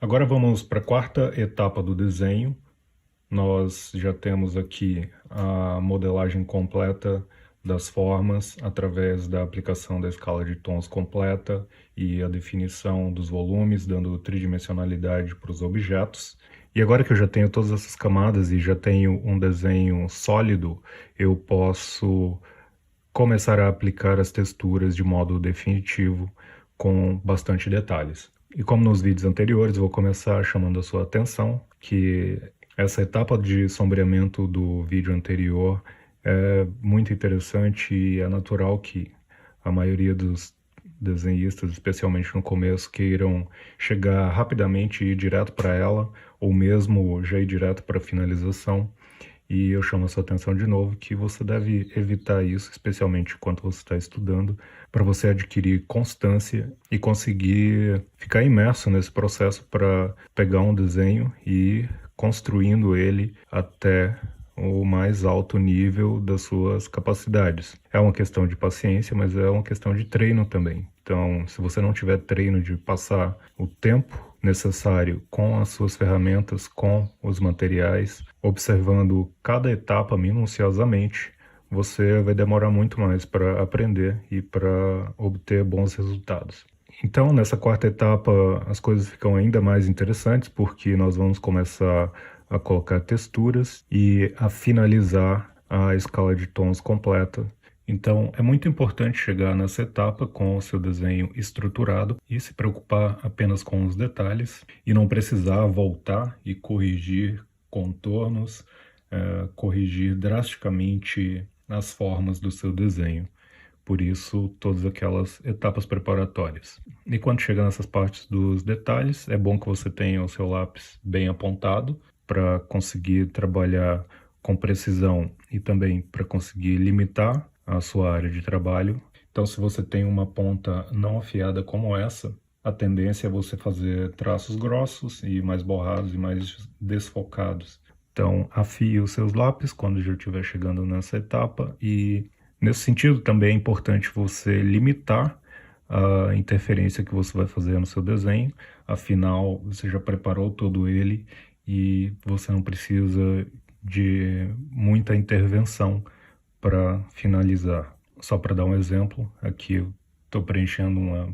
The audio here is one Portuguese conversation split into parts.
Agora vamos para a quarta etapa do desenho. Nós já temos aqui a modelagem completa das formas através da aplicação da escala de tons completa e a definição dos volumes, dando tridimensionalidade para os objetos. E agora que eu já tenho todas essas camadas e já tenho um desenho sólido, eu posso começar a aplicar as texturas de modo definitivo com bastante detalhes. E como nos vídeos anteriores, vou começar chamando a sua atenção que essa etapa de sombreamento do vídeo anterior é muito interessante e é natural que a maioria dos desenhistas, especialmente no começo, queiram chegar rapidamente e ir direto para ela, ou mesmo já ir direto para a finalização. E eu chamo a sua atenção de novo que você deve evitar isso, especialmente enquanto você está estudando, para você adquirir constância e conseguir ficar imerso nesse processo para pegar um desenho e ir construindo ele até o mais alto nível das suas capacidades. É uma questão de paciência, mas é uma questão de treino também. Então, se você não tiver treino de passar o tempo necessário com as suas ferramentas, com os materiais, observando cada etapa minuciosamente, você vai demorar muito mais para aprender e para obter bons resultados. Então, nessa quarta etapa, as coisas ficam ainda mais interessantes, porque nós vamos começar a colocar texturas e a finalizar a escala de tons completa. Então, é muito importante chegar nessa etapa com o seu desenho estruturado e se preocupar apenas com os detalhes e não precisar voltar e corrigir contornos, corrigir drasticamente as formas do seu desenho. Por isso, todas aquelas etapas preparatórias. E quando chega nessas partes dos detalhes, é bom que você tenha o seu lápis bem apontado para conseguir trabalhar com precisão e também para conseguir limitar a sua área de trabalho. Então, se você tem uma ponta não afiada como essa, a tendência é você fazer traços grossos e mais borrados e mais desfocados. Então, afie os seus lápis quando já estiver chegando nessa etapa e, nesse sentido, também é importante você limitar a interferência que você vai fazer no seu desenho, afinal, você já preparou todo ele e você não precisa de muita intervenção para finalizar. Só para dar um exemplo, aqui eu estou preenchendo uma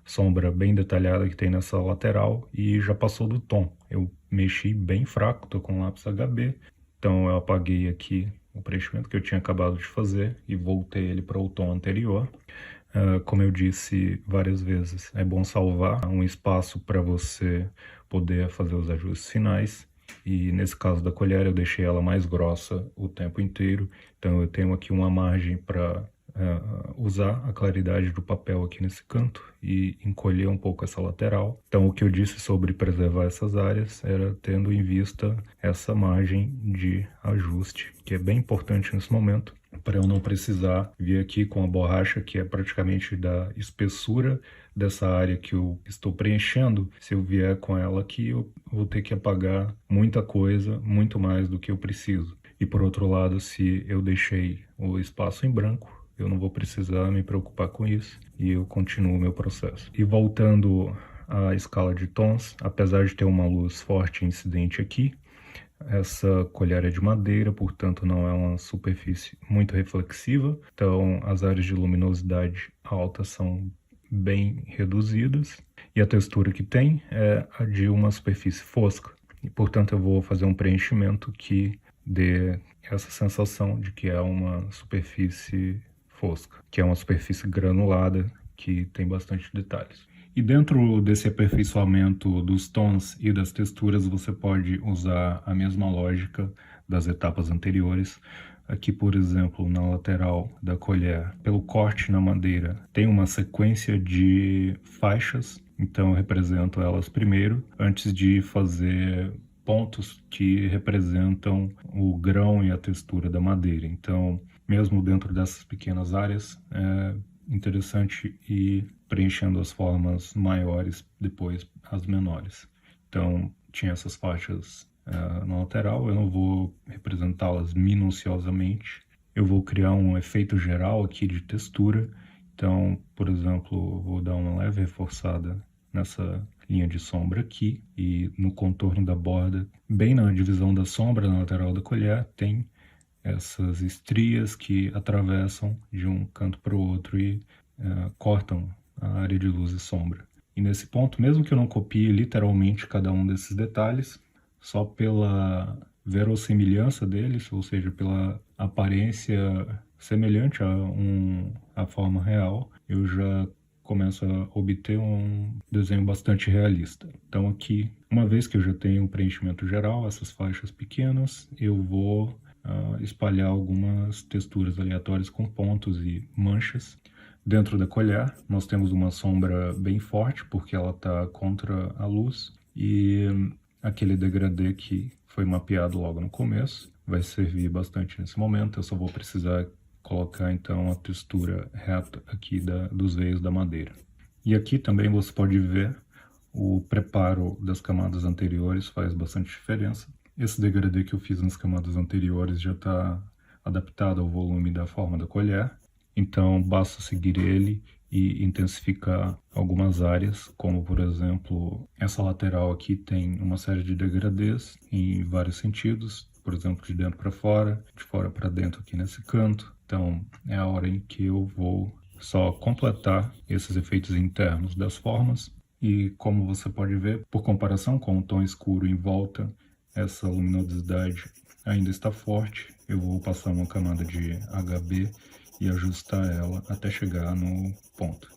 sombra bem detalhada que tem nessa lateral e já passou do tom. Eu mexi bem fraco, estou com lápis HB, então eu apaguei aqui o preenchimento que eu tinha acabado de fazer e voltei ele para o tom anterior. Como eu disse várias vezes, é bom salvar um espaço para você poder fazer os ajustes finais. E nesse caso da colher eu deixei ela mais grossa o tempo inteiro, então eu tenho aqui uma margem para usar a claridade do papel aqui nesse canto e encolher um pouco essa lateral. Então o que eu disse sobre preservar essas áreas era tendo em vista essa margem de ajuste, que é bem importante nesse momento, para eu não precisar vir aqui com a borracha que é praticamente da espessura dessa área que eu estou preenchendo. Se eu vier com ela aqui, eu vou ter que apagar muita coisa, muito mais do que eu preciso. E por outro lado, se eu deixei o espaço em branco, eu não vou precisar me preocupar com isso e eu continuo o meu processo. E voltando à escala de tons, apesar de ter uma luz forte incidente aqui, essa colher é de madeira, portanto não é uma superfície muito reflexiva, então as áreas de luminosidade alta são bem reduzidas e a textura que tem é a de uma superfície fosca. E portanto eu vou fazer um preenchimento que dê essa sensação de que é uma superfície fosca, que é uma superfície granulada que tem bastante detalhes. E dentro desse aperfeiçoamento dos tons e das texturas, você pode usar a mesma lógica das etapas anteriores. Aqui, por exemplo, na lateral da colher, pelo corte na madeira, tem uma sequência de faixas, então eu represento elas primeiro, antes de fazer pontos que representam o grão e a textura da madeira. Então, mesmo dentro dessas pequenas áreas, é interessante ir preenchendo as formas maiores, depois as menores. Então, tinha essas faixas na lateral, eu não vou representá-las minuciosamente, eu vou criar um efeito geral aqui de textura. Então, por exemplo, vou dar uma leve reforçada nessa linha de sombra aqui, e no contorno da borda, bem na divisão da sombra, na lateral da colher, tem essas estrias que atravessam de um canto para o outro e cortam a área de luz e sombra. E nesse ponto, mesmo que eu não copie literalmente cada um desses detalhes, só pela verossimilhança deles, ou seja, pela aparência semelhante à forma real, eu já começo a obter um desenho bastante realista. Então aqui, uma vez que eu já tenho um preenchimento geral, essas faixas pequenas, eu vou espalhar algumas texturas aleatórias com pontos e manchas. Dentro da colher, nós temos uma sombra bem forte, porque ela está contra a luz, e aquele degradê que foi mapeado logo no começo vai servir bastante nesse momento. Eu só vou precisar colocar então a textura reta aqui dos veios da madeira. E aqui também você pode ver o preparo das camadas anteriores faz bastante diferença. Esse degradê que eu fiz nas camadas anteriores já está adaptado ao volume da forma da colher, então basta seguir ele e intensificar algumas áreas, como por exemplo, essa lateral aqui tem uma série de degradês em vários sentidos, por exemplo, de dentro para fora, de fora para dentro aqui nesse canto. Então é a hora em que eu vou só completar esses efeitos internos das formas. E como você pode ver, por comparação com o tom escuro em volta, essa luminosidade ainda está forte. Eu vou passar uma camada de HB e ajustar ela até chegar no ponto.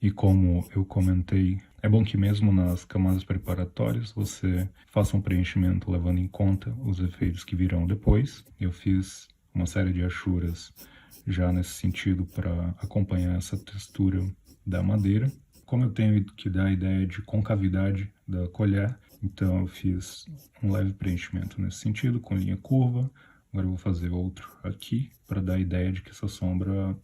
E como eu comentei, é bom que mesmo nas camadas preparatórias você faça um preenchimento levando em conta os efeitos que virão depois. Eu fiz uma série de achuras já nesse sentido para acompanhar essa textura da madeira. Como eu tenho que dar a ideia de concavidade da colher, então eu fiz um leve preenchimento nesse sentido, com linha curva. Agora eu vou fazer outro aqui, para dar a ideia de que essa sombra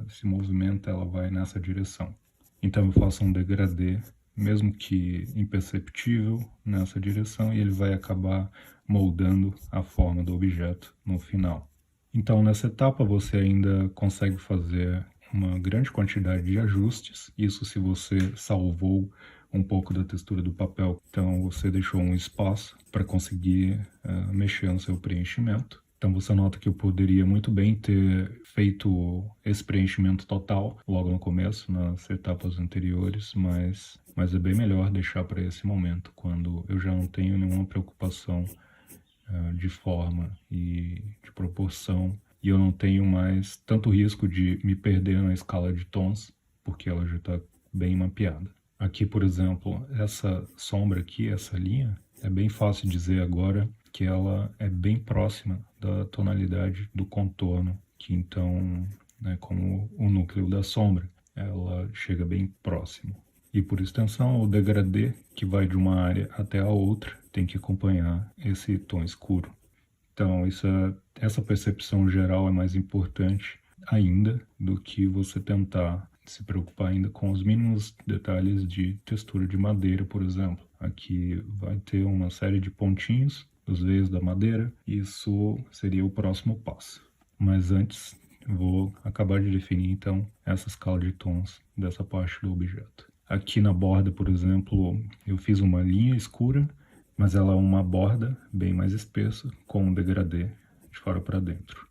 se movimenta, ela vai nessa direção. Então eu faço um degradê, mesmo que imperceptível, nessa direção, e ele vai acabar moldando a forma do objeto no final. Então nessa etapa você ainda consegue fazer uma grande quantidade de ajustes, isso se você salvou um pouco da textura do papel, então você deixou um espaço para conseguir mexer no seu preenchimento. Então você nota que eu poderia muito bem ter feito esse preenchimento total logo no começo, nas etapas anteriores, mas é bem melhor deixar para esse momento, quando eu já não tenho nenhuma preocupação de forma e de proporção, e eu não tenho mais tanto risco de me perder na escala de tons, porque ela já está bem mapeada. Aqui, por exemplo, essa sombra aqui, essa linha, é bem fácil dizer agora que ela é bem próxima da tonalidade do contorno, que então, como o núcleo da sombra, ela chega bem próximo. E por extensão, o degradê, que vai de uma área até a outra, tem que acompanhar esse tom escuro. Então, essa percepção geral é mais importante ainda do que você tentar se preocupar ainda com os mínimos detalhes de textura de madeira, por exemplo. Aqui vai ter uma série de pontinhos dos veios da madeira, isso seria o próximo passo. Mas antes, vou acabar de definir então essa escala de tons dessa parte do objeto. Aqui na borda, por exemplo, eu fiz uma linha escura, mas ela é uma borda bem mais espessa, com um degradê de fora para dentro.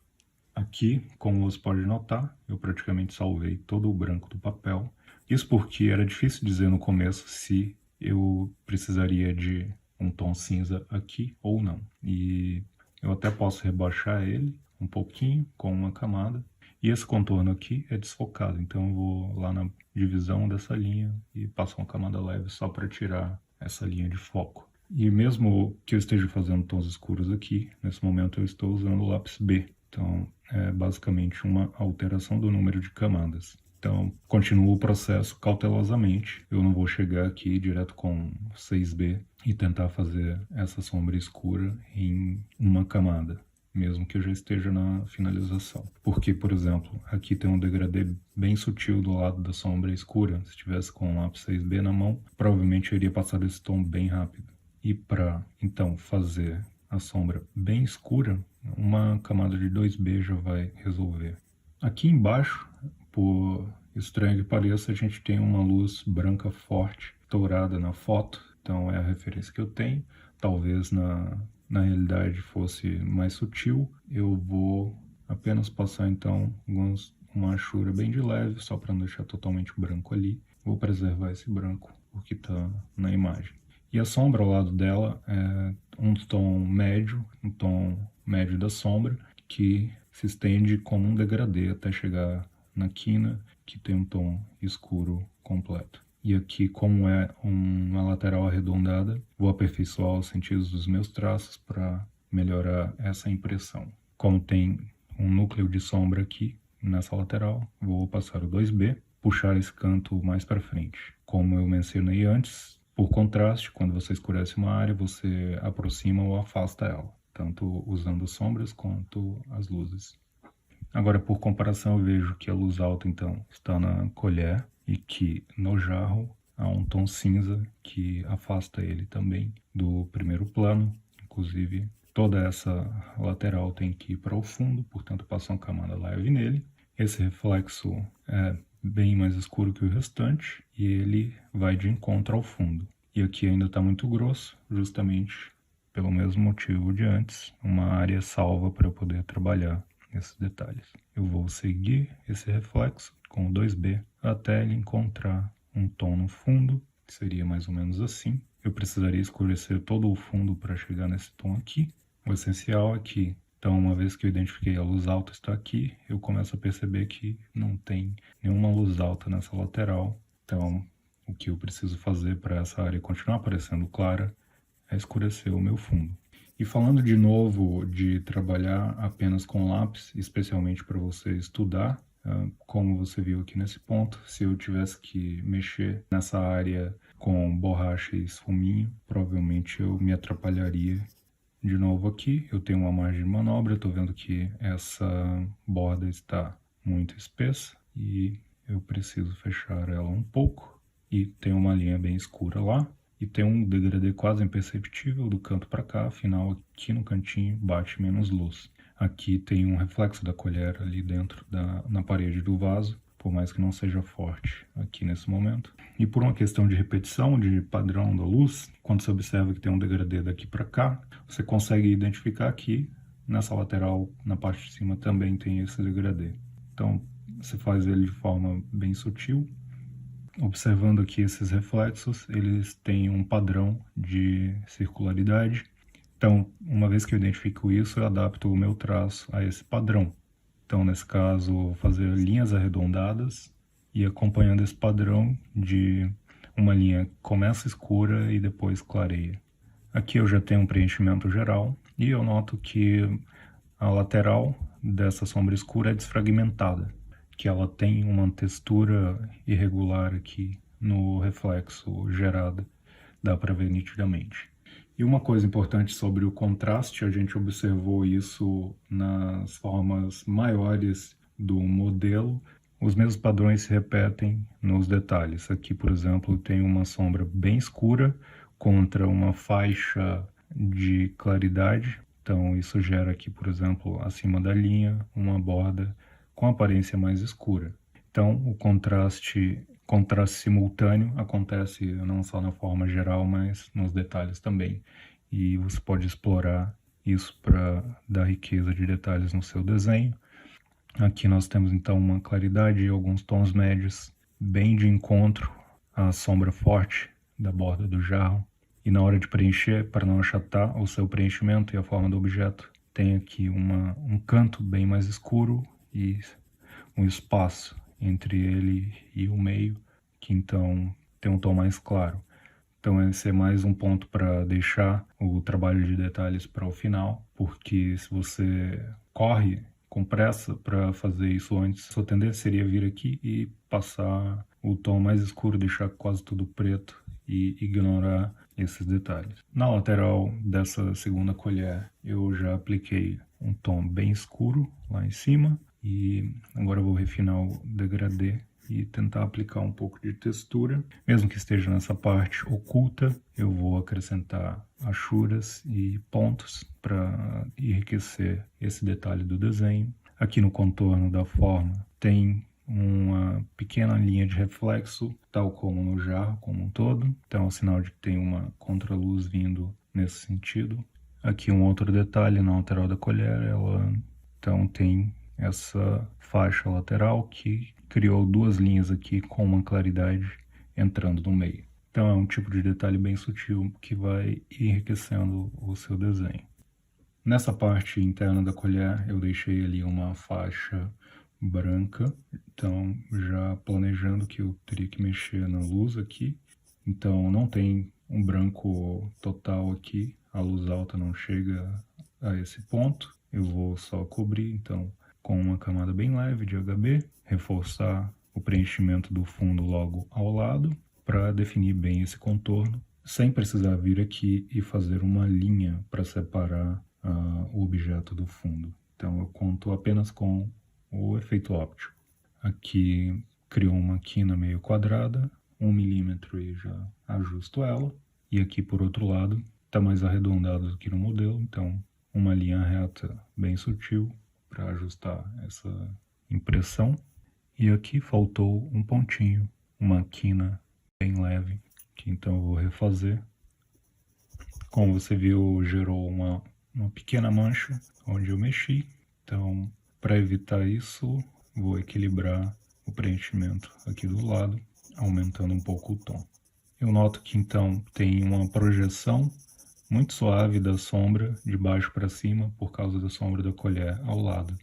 Aqui, como você pode notar, eu praticamente salvei todo o branco do papel. Isso porque era difícil dizer no começo se eu precisaria de um tom cinza aqui ou não. E eu até posso rebaixar ele um pouquinho com uma camada. E esse contorno aqui é desfocado, então eu vou lá na divisão dessa linha e passo uma camada leve só para tirar essa linha de foco. E mesmo que eu esteja fazendo tons escuros aqui, nesse momento eu estou usando o lápis B. Então, é basicamente uma alteração do número de camadas. Então, continuo o processo cautelosamente. Eu não vou chegar aqui direto com 6B e tentar fazer essa sombra escura em uma camada, mesmo que eu já esteja na finalização. Porque, por exemplo, aqui tem um degradê bem sutil do lado da sombra escura. Se tivesse com o lápis 6B na mão, provavelmente eu iria passar desse tom bem rápido. E para, então, fazer a sombra bem escura, uma camada de 2B já vai resolver. Aqui embaixo, por estranho que pareça, a gente tem uma luz branca forte, dourada na foto, então é a referência que eu tenho. Talvez na realidade fosse mais sutil. Eu vou apenas passar então uma achura bem de leve, só para não deixar totalmente branco ali. Vou preservar esse branco, porque está na imagem. E a sombra ao lado dela é um tom médio da sombra, que se estende como um degradê até chegar na quina, que tem um tom escuro completo. E aqui, como é uma lateral arredondada, vou aperfeiçoar os sentidos dos meus traços para melhorar essa impressão. Como tem um núcleo de sombra aqui nessa lateral, vou passar o 2B, puxar esse canto mais para frente. Como eu mencionei antes, por contraste, quando você escurece uma área, você aproxima ou afasta ela, tanto usando sombras quanto as luzes. Agora, por comparação, eu vejo que a luz alta, então, está na colher e que no jarro há um tom cinza que afasta ele também do primeiro plano. Inclusive, toda essa lateral tem que ir para o fundo, portanto, passa uma camada leve nele. Esse reflexo é bem mais escuro que o restante e ele vai de encontro ao fundo. E aqui ainda está muito grosso, justamente pelo mesmo motivo de antes, uma área salva para eu poder trabalhar esses detalhes. Eu vou seguir esse reflexo com o 2B até ele encontrar um tom no fundo, que seria mais ou menos assim. Eu precisaria escurecer todo o fundo para chegar nesse tom aqui. O essencial é que, então, uma vez que eu identifiquei a luz alta está aqui, eu começo a perceber que não tem nenhuma luz alta nessa lateral. Então, o que eu preciso fazer para essa área continuar aparecendo clara é escurecer o meu fundo. E falando de novo de trabalhar apenas com lápis, especialmente para você estudar, como você viu aqui nesse ponto, se eu tivesse que mexer nessa área com borracha e esfuminho, provavelmente eu me atrapalharia. De novo aqui, eu tenho uma margem de manobra, estou vendo que essa borda está muito espessa e eu preciso fechar ela um pouco. E tem uma linha bem escura lá. E tem um degradê quase imperceptível do canto para cá, afinal aqui no cantinho bate menos luz. Aqui tem um reflexo da colher ali dentro na parede do vaso, por mais que não seja forte aqui nesse momento. E por uma questão de repetição, de padrão da luz, quando você observa que tem um degradê daqui para cá, você consegue identificar que nessa lateral, na parte de cima, também tem esse degradê. Então, você faz ele de forma bem sutil. Observando aqui esses reflexos, eles têm um padrão de circularidade. Então, uma vez que eu identifico isso, eu adapto o meu traço a esse padrão. Então, nesse caso, vou fazer linhas arredondadas e acompanhando esse padrão de uma linha que começa escura e depois clareia. Aqui eu já tenho um preenchimento geral e eu noto que a lateral dessa sombra escura é desfragmentada, que ela tem uma textura irregular aqui no reflexo gerado, dá para ver nitidamente. E uma coisa importante sobre o contraste, a gente observou isso nas formas maiores do modelo, os mesmos padrões se repetem nos detalhes. Aqui, por exemplo, tem uma sombra bem escura contra uma faixa de claridade, então isso gera aqui, por exemplo, acima da linha, uma borda com aparência mais escura. Então, o contraste simultâneo acontece não só na forma geral, mas nos detalhes também. E você pode explorar isso para dar riqueza de detalhes no seu desenho. Aqui nós temos então uma claridade e alguns tons médios, bem de encontro à sombra forte da borda do jarro. E na hora de preencher, para não achatar o seu preenchimento e a forma do objeto, tem aqui um canto bem mais escuro e um espaço entre ele e o meio, que então tem um tom mais claro. Então esse é mais um ponto para deixar o trabalho de detalhes para o final, porque se você corre com pressa para fazer isso antes, sua tendência seria vir aqui e passar o tom mais escuro, deixar quase tudo preto e ignorar esses detalhes. Na lateral dessa segunda colher eu já apliquei um tom bem escuro lá em cima e agora eu vou refinar o degradê e tentar aplicar um pouco de textura. Mesmo que esteja nessa parte oculta, eu vou acrescentar achuras e pontos para enriquecer esse detalhe do desenho. Aqui no contorno da forma tem uma pequena linha de reflexo, tal como no jarro como um todo. Então é um sinal de que tem uma contraluz vindo nesse sentido. Aqui um outro detalhe na lateral da colher, ela então tem essa faixa lateral que criou duas linhas aqui com uma claridade entrando no meio. Então é um tipo de detalhe bem sutil que vai enriquecendo o seu desenho. Nessa parte interna da colher eu deixei ali uma faixa branca, então já planejando que eu teria que mexer na luz aqui, então não tem um branco total aqui, a luz alta não chega a esse ponto, eu vou só cobrir então com uma camada bem leve de HB, reforçar o preenchimento do fundo logo ao lado para definir bem esse contorno, sem precisar vir aqui e fazer uma linha para separar o objeto do fundo. Então eu conto apenas com o efeito óptico. Aqui criou uma quina meio quadrada, 1 milímetro e já ajusto ela. E aqui por outro lado está mais arredondado do que no modelo, então uma linha reta bem sutil para ajustar essa impressão. E aqui faltou um pontinho, uma quina bem leve, que então eu vou refazer. Como você viu, gerou uma pequena mancha onde eu mexi, então para evitar isso vou equilibrar o preenchimento aqui do lado, aumentando um pouco o tom. Eu noto que então tem uma projeção muito suave da sombra de baixo para cima por causa da sombra da colher ao lado.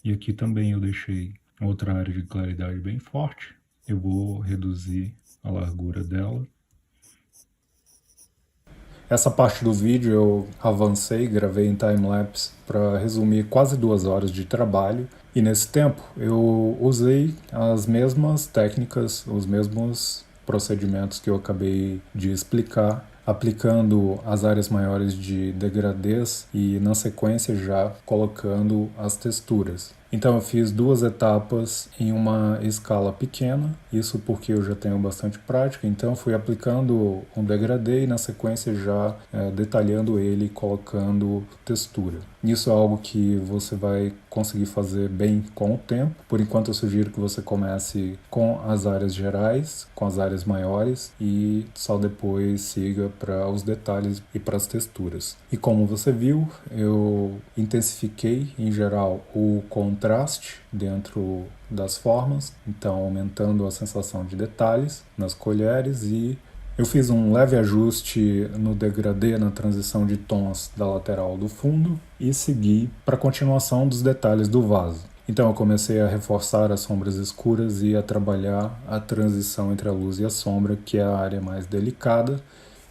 E aqui também eu deixei outra área de claridade bem forte, eu vou reduzir a largura dela. Essa parte do vídeo eu avancei, gravei em time-lapse para resumir quase 2 horas de trabalho. E nesse tempo eu usei as mesmas técnicas, os mesmos procedimentos que eu acabei de explicar, aplicando as áreas maiores de degradês e na sequência já colocando as texturas. Então eu fiz 2 etapas em uma escala pequena, isso porque eu já tenho bastante prática, então fui aplicando um degradê e na sequência já detalhando ele e colocando textura. Isso é algo que você vai conseguir fazer bem com o tempo. Por enquanto eu sugiro que você comece com as áreas gerais, com as áreas maiores e só depois siga para os detalhes e para as texturas. E como você viu, eu intensifiquei em geral o contraste dentro das formas, então aumentando a sensação de detalhes nas colheres e eu fiz um leve ajuste no degradê, na transição de tons da lateral do fundo e segui para a continuação dos detalhes do vaso. Então eu comecei a reforçar as sombras escuras e a trabalhar a transição entre a luz e a sombra, que é a área mais delicada.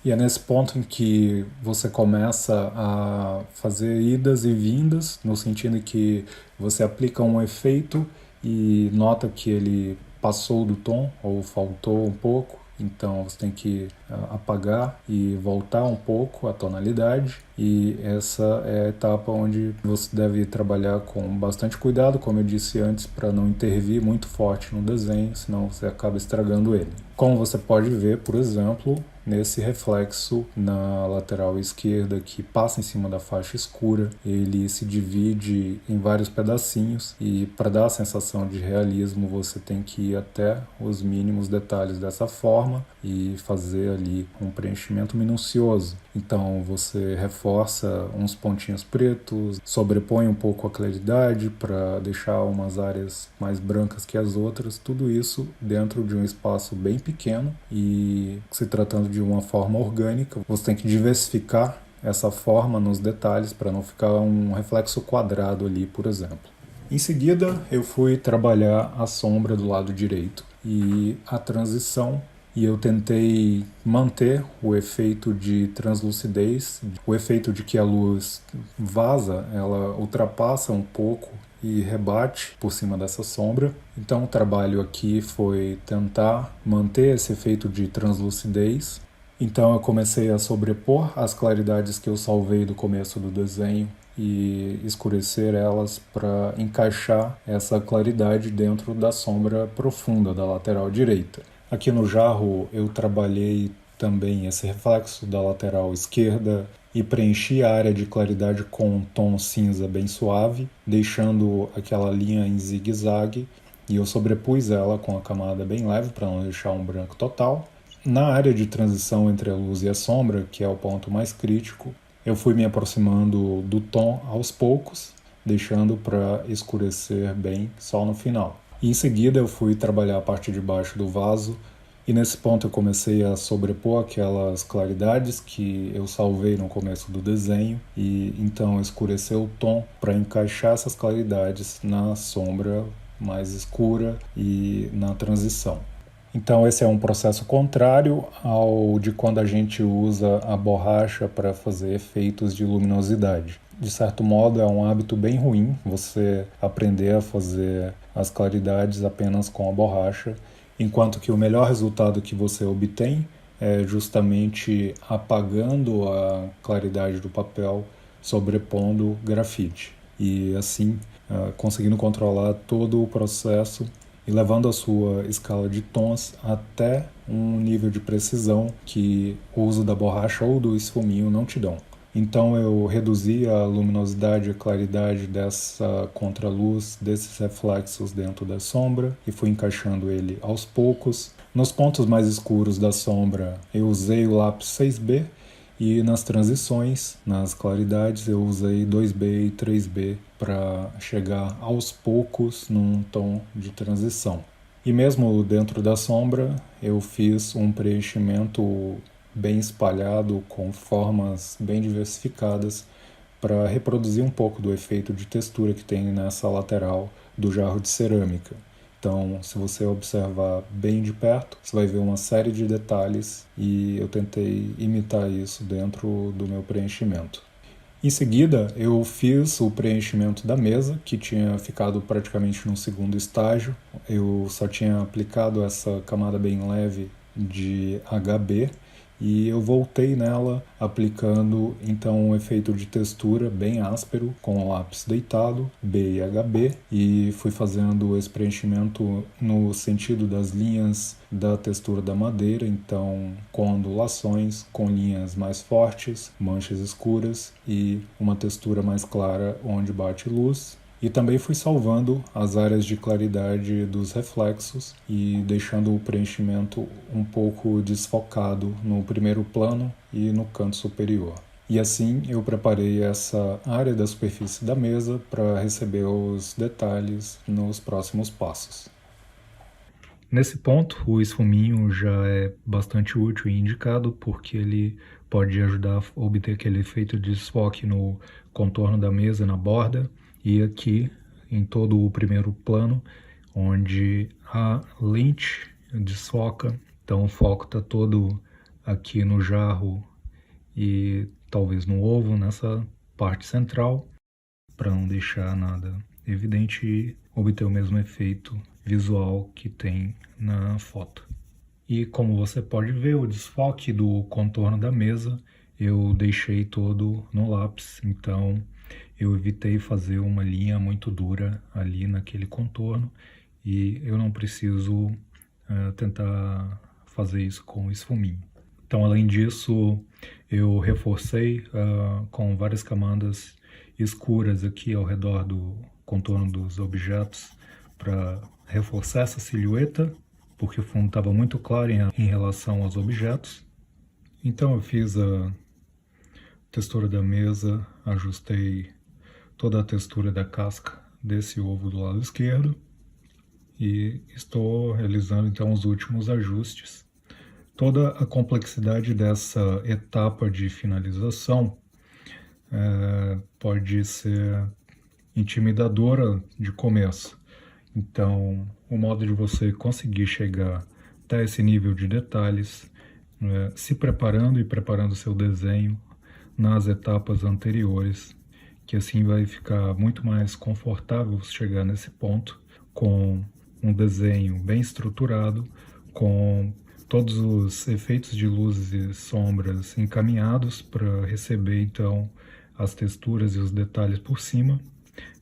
E é nesse ponto em que você começa a fazer idas e vindas, no sentido que você aplica um efeito e nota que ele passou do tom ou faltou um pouco. Então você tem que apagar e voltar um pouco a tonalidade, e essa é a etapa onde você deve trabalhar com bastante cuidado, como eu disse antes, para não intervir muito forte no desenho, senão você acaba estragando ele. Como você pode ver, por exemplo, nesse reflexo na lateral esquerda que passa em cima da faixa escura, ele se divide em vários pedacinhos e para dar a sensação de realismo você tem que ir até os mínimos detalhes dessa forma e fazer ali um preenchimento minucioso. Então você reforça uns pontinhos pretos, sobrepõe um pouco a claridade para deixar umas áreas mais brancas que as outras, tudo isso dentro de um espaço bem pequeno, e se tratando de uma forma orgânica, você tem que diversificar essa forma nos detalhes para não ficar um reflexo quadrado ali, por exemplo. Em seguida, eu fui trabalhar a sombra do lado direito e a transição, e eu tentei manter o efeito de translucidez, o efeito de que a luz vaza, ela ultrapassa um pouco e rebate por cima dessa sombra. Então o trabalho aqui foi tentar manter esse efeito de translucidez. Então eu comecei a sobrepor as claridades que eu salvei do começo do desenho e escurecer elas para encaixar essa claridade dentro da sombra profunda da lateral direita. Aqui no jarro eu trabalhei também esse reflexo da lateral esquerda e preenchi a área de claridade com um tom cinza bem suave, deixando aquela linha em zigue-zague e eu sobrepus ela com a camada bem leve para não deixar um branco total. Na área de transição entre a luz e a sombra, que é o ponto mais crítico, eu fui me aproximando do tom aos poucos, deixando para escurecer bem só no final. E em seguida eu fui trabalhar a parte de baixo do vaso, e nesse ponto eu comecei a sobrepor aquelas claridades que eu salvei no começo do desenho, e então escurecer o tom para encaixar essas claridades na sombra mais escura e na transição. Então esse é um processo contrário ao de quando a gente usa a borracha para fazer efeitos de luminosidade. De certo modo é um hábito bem ruim você aprender a fazer as claridades apenas com a borracha, enquanto que o melhor resultado que você obtém é justamente apagando a claridade do papel, sobrepondo grafite. E assim, conseguindo controlar todo o processo e levando a sua escala de tons até um nível de precisão que o uso da borracha ou do esfuminho não te dão. Então eu reduzi a luminosidade e a claridade dessa contraluz, desses reflexos dentro da sombra, e fui encaixando ele aos poucos. Nos pontos mais escuros da sombra eu usei o lápis 6B, e nas transições, nas claridades, eu usei 2B e 3B para chegar aos poucos num tom de transição. E mesmo dentro da sombra, eu fiz um preenchimento bem espalhado, com formas bem diversificadas, para reproduzir um pouco do efeito de textura que tem nessa lateral do jarro de cerâmica. Então, se você observar bem de perto, você vai ver uma série de detalhes e eu tentei imitar isso dentro do meu preenchimento. Em seguida, eu fiz o preenchimento da mesa, que tinha ficado praticamente no segundo estágio. Eu só tinha aplicado essa camada bem leve de HB e eu voltei nela aplicando então um efeito de textura bem áspero com o lápis deitado, B e HB, e fui fazendo esse preenchimento no sentido das linhas da textura da madeira, então com ondulações, com linhas mais fortes, manchas escuras e uma textura mais clara onde bate luz. E também fui salvando as áreas de claridade dos reflexos e deixando o preenchimento um pouco desfocado no primeiro plano e no canto superior. E assim eu preparei essa área da superfície da mesa para receber os detalhes nos próximos passos. Nesse ponto, o esfuminho já é bastante útil e indicado porque ele pode ajudar a obter aquele efeito de desfoque no contorno da mesa, na borda, e aqui em todo o primeiro plano, onde a lente desfoca. Então o foco está todo aqui no jarro e talvez no ovo, nessa parte central, para não deixar nada evidente e obter o mesmo efeito visual que tem na foto. E como você pode ver, o desfoque do contorno da mesa eu deixei todo no lápis, então eu evitei fazer uma linha muito dura ali naquele contorno e eu não preciso tentar fazer isso com esfuminho. Então, além disso, eu reforcei com várias camadas escuras aqui ao redor do contorno dos objetos para reforçar essa silhueta, porque o fundo estava muito claro em relação aos objetos. Então eu fiz a textura da mesa, ajustei toda a textura da casca desse ovo do lado esquerdo e estou realizando então os últimos ajustes. Toda a complexidade dessa etapa de finalização pode ser intimidadora de começo. Então, o modo de você conseguir chegar até esse nível de detalhes, se preparando e preparando seu desenho nas etapas anteriores, que assim vai ficar muito mais confortável chegar nesse ponto com um desenho bem estruturado, com todos os efeitos de luzes e sombras encaminhados para receber então as texturas e os detalhes por cima.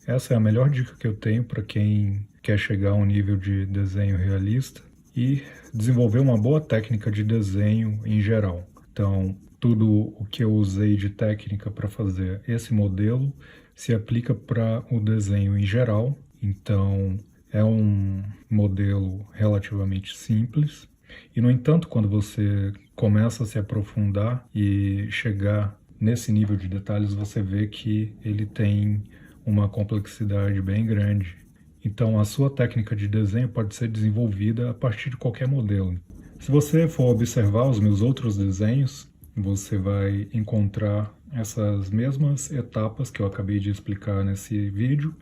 Essa é a melhor dica que eu tenho para quem quer chegar a um nível de desenho realista e desenvolver uma boa técnica de desenho em geral. Então, tudo o que eu usei de técnica para fazer esse modelo se aplica para o desenho em geral. Então, É um modelo relativamente simples e, no entanto, quando você começa a se aprofundar e chegar nesse nível de detalhes, você vê que ele tem uma complexidade bem grande. Então, a sua técnica de desenho pode ser desenvolvida a partir de qualquer modelo. Se você for observar os meus outros desenhos, você vai encontrar essas mesmas etapas que eu acabei de explicar nesse vídeo.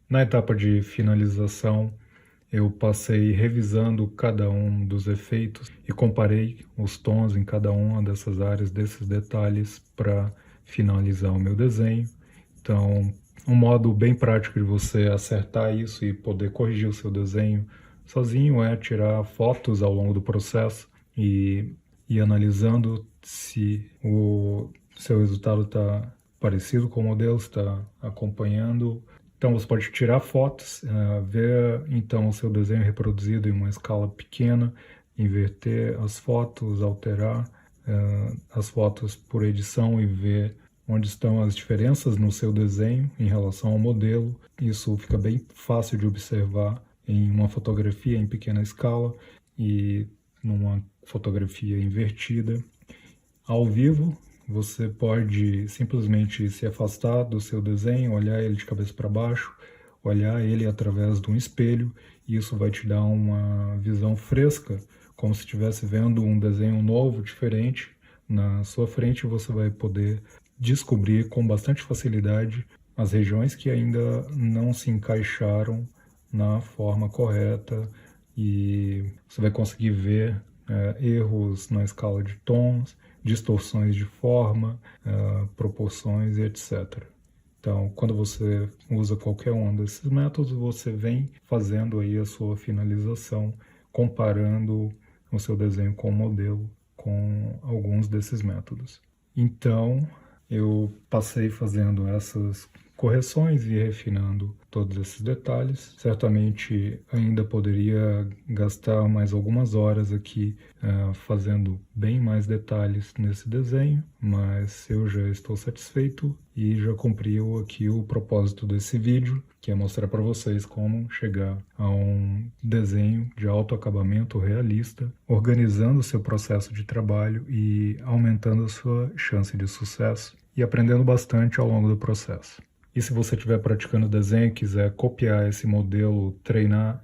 Na etapa de finalização, eu passei revisando cada um dos efeitos e comparei os tons em cada uma dessas áreas, desses detalhes, para finalizar o meu desenho. Então, um modo bem prático de você acertar isso e poder corrigir o seu desenho sozinho é tirar fotos ao longo do processo e ir analisando se o seu resultado está parecido com o modelo, está acompanhando. Então você pode tirar fotos, ver então o seu desenho reproduzido em uma escala pequena, inverter as fotos, alterar as fotos por edição e ver onde estão as diferenças no seu desenho em relação ao modelo. Isso fica bem fácil de observar em uma fotografia em pequena escala e numa fotografia invertida. Ao vivo, você pode simplesmente se afastar do seu desenho, olhar ele de cabeça para baixo, olhar ele através de um espelho, e isso vai te dar uma visão fresca, como se estivesse vendo um desenho novo, diferente, na sua frente. Você vai poder descobrir com bastante facilidade as regiões que ainda não se encaixaram na forma correta, e você vai conseguir ver erros na escala de tons, distorções de forma, proporções e etc. Então, quando você usa qualquer um desses métodos, você vem fazendo aí a sua finalização, comparando o seu desenho com o modelo com alguns desses métodos. Então, eu passei fazendo essas correções e refinando todos esses detalhes. Certamente ainda poderia gastar mais algumas horas aqui fazendo bem mais detalhes nesse desenho, mas eu já estou satisfeito e já cumpriu aqui o propósito desse vídeo, que é mostrar para vocês como chegar a um desenho de alto acabamento realista, organizando o seu processo de trabalho e aumentando a sua chance de sucesso e aprendendo bastante ao longo do processo. E se você estiver praticando desenho e quiser copiar esse modelo, treinar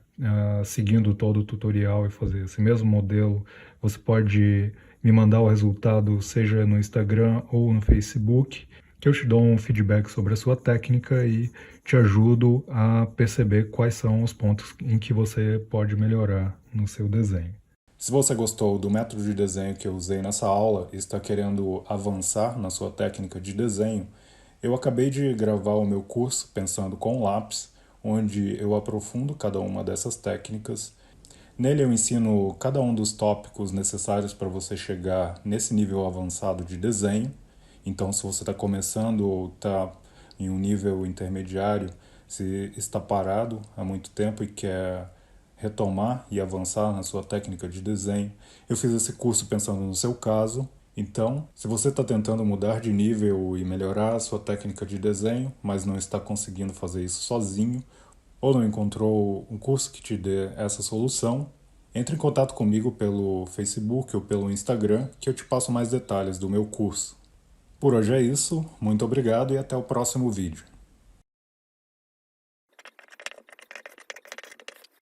seguindo todo o tutorial e fazer esse mesmo modelo, você pode me mandar o resultado, seja no Instagram ou no Facebook, que eu te dou um feedback sobre a sua técnica e te ajudo a perceber quais são os pontos em que você pode melhorar no seu desenho. Se você gostou do método de desenho que eu usei nessa aula e está querendo avançar na sua técnica de desenho, eu acabei de gravar o meu curso Pensando com Lápis, onde eu aprofundo cada uma dessas técnicas. Nele eu ensino cada um dos tópicos necessários para você chegar nesse nível avançado de desenho. Então, se você está começando ou está em um nível intermediário, se está parado há muito tempo e quer retomar e avançar na sua técnica de desenho, eu fiz esse curso pensando no seu caso. Então, se você está tentando mudar de nível e melhorar a sua técnica de desenho, mas não está conseguindo fazer isso sozinho, ou não encontrou um curso que te dê essa solução, entre em contato comigo pelo Facebook ou pelo Instagram, que eu te passo mais detalhes do meu curso. Por hoje é isso, muito obrigado e até o próximo vídeo.